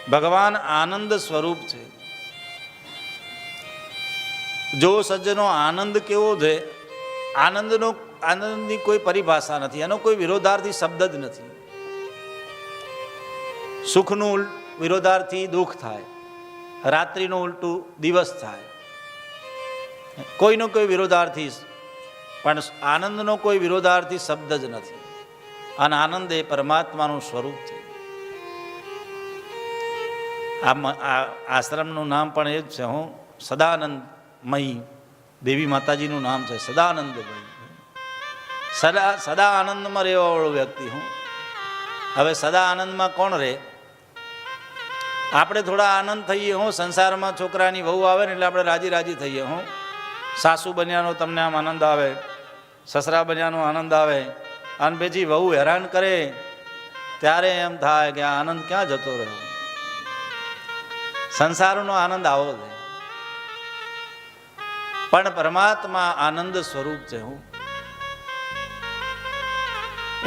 ભગવાન આનંદ સ્વરૂપ છે. જો સજ્જનો આનંદ કેવો છે, આનંદની કોઈ પરિભાષા નથી, એનો કોઈ વિરોધાર્થી શબ્દ જ નથી. સુખનું વિરોધાર્થી દુઃખ થાય, રાત્રિનું ઉલટું દિવસ થાય, કોઈનો કોઈ વિરોધાર્થી, પણ આનંદનો કોઈ વિરોધાર્થી શબ્દ જ નથી. અને આનંદ એ પરમાત્માનું સ્વરૂપ છે. આ આશ્રમનું નામ પણ એ જ છે. હું સદાનંદમયી દેવી માતાજીનું નામ છે, સદાનંદમયી. સદા આનંદમાં રહેવાવાળો વ્યક્તિ હું. હવે સદા આનંદમાં કોણ રહે? આપણે થોડા આનંદ થઈએ હું. સંસારમાં છોકરાની વહુ આવે ને એટલે આપણે રાજી રાજી થઈએ હું. સાસુ બન્યાનો તમને આમ આનંદ આવે, સસરા બન્યાનો આનંદ આવે. અને પછી વહુ હેરાન કરે ત્યારે એમ થાય કે આ આનંદ ક્યાં જતો રહ્યો. સંસારનો આનંદ આવો છે, પણ પરમાત્મા આનંદ સ્વરૂપ છે હું.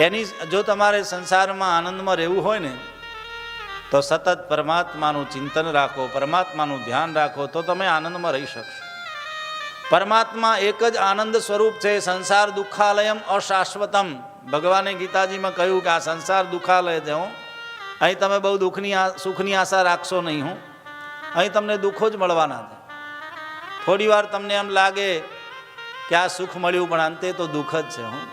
એની જો તમારે સંસારમાં આનંદમાં રહેવું હોય ને તો સતત પરમાત્માનું ચિંતન રાખો, પરમાત્માનું ધ્યાન રાખો, તો તમે આનંદમાં રહી શકશો. પરમાત્મા એક જ આનંદ સ્વરૂપ છે. સંસાર દુઃખાલયમ અશાશ્વતમ. ભગવાને ગીતાજીમાં કહ્યું કે આ સંસાર દુઃખાલય છે હું. અહીં તમે બહુ સુખની આશા રાખશો નહીં હું. અહીં તમને દુઃખો જ મળવાના છે. થોડી વાર તમને એમ લાગે કે આ સુખ મળ્યું, પણ અંતે તો દુઃખ જ છે હું.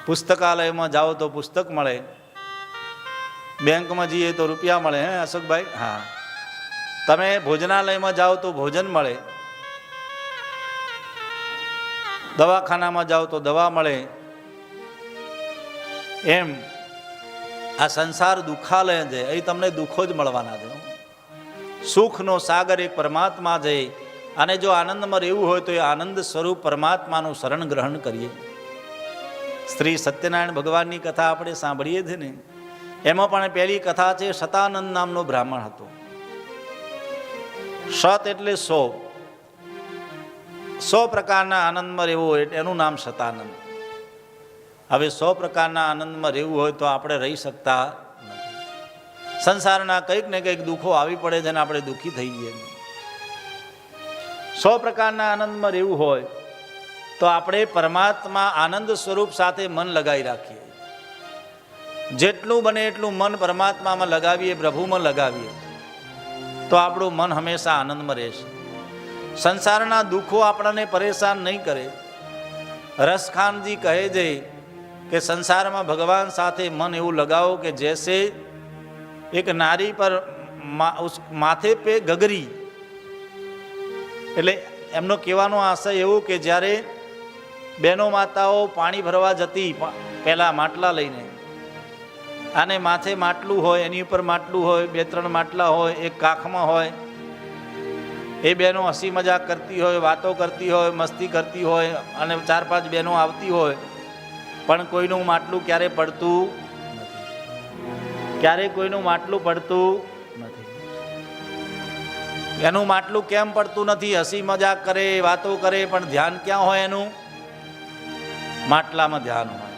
પુસ્તકાલયમાં જાઓ તો પુસ્તક મળે, બેંકમાં જઈએ તો રૂપિયા મળે. હે અશોકભાઈ? હા. તમે ભોજનાલયમાં જાઓ તો ભોજન મળે, દવાખાનામાં જાઓ તો દવા મળે. એમ આ સંસાર દુઃખાલય છે, અહીં તમને દુઃખો જ મળવાના છે. સુખનો સાગર એક પરમાત્મા છે. અને જો આનંદમાં રહેવું હોય તો એ આનંદ સ્વરૂપ પરમાત્માનું શરણ ગ્રહણ કરીએ. શ્રી સત્યનારાયણ ભગવાનની કથા આપણે સાંભળીએ છીએ ને, એમાં પણ પહેલી કથા છે. શતાનંદ નામનો બ્રાહ્મણ હતો. સત એટલે 100 પ્રકારના આનંદમાં રહેવું હોય એનું નામ શતાનંદ. હવે 100 પ્રકારના આનંદમાં રહેવું હોય તો આપણે રહી શકતા નથી. સંસારના કંઈક ને કંઈક દુઃખો આવી પડે છે અને આપણે દુઃખી થઈ જઈએ. 100 પ્રકારના આનંદમાં રહેવું હોય તો આપણે પરમાત્મા આનંદ સ્વરૂપ સાથે મન લગાવી રાખીએ. જેટલું બને એટલું મન પરમાત્મામાં લગાવીએ, પ્રભુમાં લગાવીએ, તો આપણું મન હંમેશા આનંદમાં રહેશે. સંસારના દુઃખો આપણને પરેશાન નહીં કરે. રસખાનજી કહે છે કે સંસારમાં ભગવાન સાથે મન એવું લગાવો કે જૈસે એક નારી પર માથે પે ગગરી. એટલે એમનો કહેવાનો આશય એવું કે જ્યારે બહેનો માતાઓ પાણી ભરવા જતી પહેલાં માટલા લઈને, અને માથે માટલું હોય, એની ઉપર માટલું હોય, 2-3 માટલા હોય, એક કાખમાં હોય, એ બહેનો હસી મજાક કરતી હોય, વાતો કરતી હોય, મસ્તી કરતી હોય, અને 4-5 બહેનો આવતી હોય, પણ કોઈનું માટલું ક્યારે પડતું નથી. ક્યારે કોઈનું માટલું પડતું નથી. એનું માટલું કેમ પડતું નથી? હસી મજાક કરે, વાતો કરે, પણ ધ્યાન ક્યાં હોય? એનું માટલામાં ધ્યાન હોય.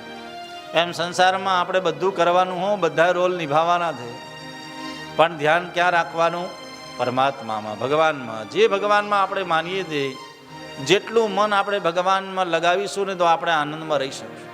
એમ સંસારમાં આપણે બધું કરવાનું હોય, બધા રોલ નિભાવવાના છે, પણ ધ્યાન ક્યાં રાખવાનું? પરમાત્મામાં, ભગવાનમાં. જે ભગવાનમાં આપણે માનીએ છીએ, જેટલું મન આપણે ભગવાનમાં લગાવીશું ને તો આપણે આનંદમાં રહી શકશું.